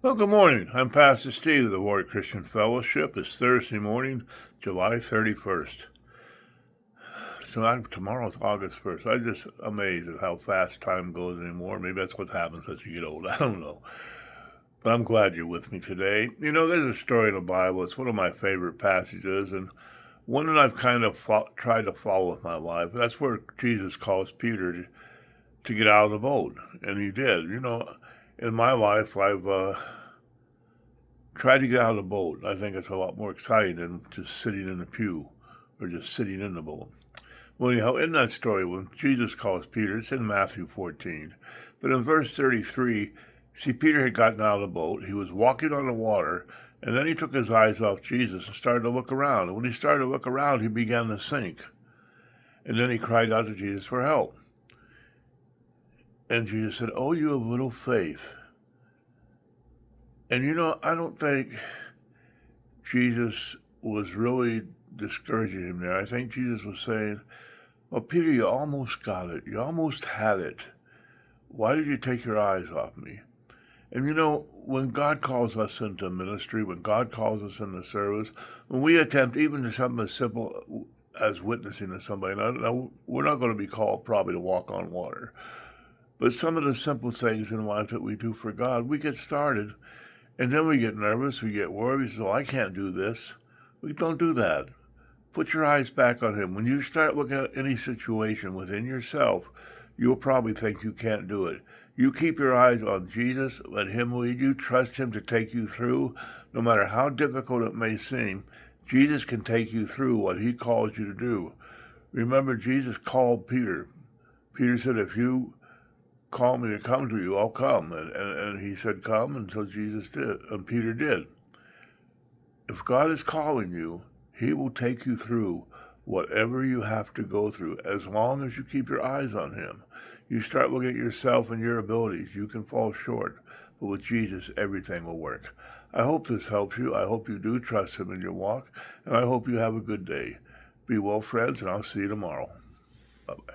Well, good morning. I'm Pastor Steve of the Warrior Christian Fellowship. It's Thursday morning, July 31st. Tomorrow's August 1st. I'm just amazed at how fast time goes anymore. Maybe that's what happens as you get old. I don't know. But I'm glad you're with me today. You know, there's a story in the Bible. It's one of my favorite passages, and one that I've kind of tried to follow with my life. That's where Jesus calls Peter to get out of the boat, and he did. You know, in my life, I've tried to get out of the boat. I think it's a lot more exciting than just sitting in the pew or just sitting in the boat. Well, anyhow, in that story, when Jesus calls Peter, it's in Matthew 14, but in verse 33, see, Peter had gotten out of the boat. He was walking on the water, and then he took his eyes off Jesus and started to look around. And when he started to look around, he began to sink. And then he cried out to Jesus for help. And Jesus said, "Oh, you have little faith." And you know, I don't think Jesus was really discouraging him there. I think Jesus was saying, "Well, Peter, you almost got it. You almost had it. Why did you take your eyes off me?" And you know, when God calls us into ministry, when God calls us into service, when we attempt even to something as simple as witnessing to somebody, now we're not going to be called probably to walk on water, but some of the simple things in life that we do for God, we get started, and then we get nervous, we get worried, we say, "Oh, I can't do this." We don't do that. Put your eyes back on Him. When you start looking at any situation within yourself, you'll probably think you can't do it. You keep your eyes on Jesus, let Him lead you, trust Him to take you through. No matter how difficult it may seem, Jesus can take you through what He calls you to do. Remember, Jesus called Peter. Peter said, "If you call me to come to you, I'll come." And he said, "Come," until Jesus did, and Peter did. If God is calling you, He will take you through whatever you have to go through, as long as you keep your eyes on Him. You start looking at yourself and your abilities, you can fall short. But with Jesus, everything will work. I hope this helps you. I hope you do trust Him in your walk, and I hope you have a good day. Be well, friends, and I'll see you tomorrow. Bye-bye.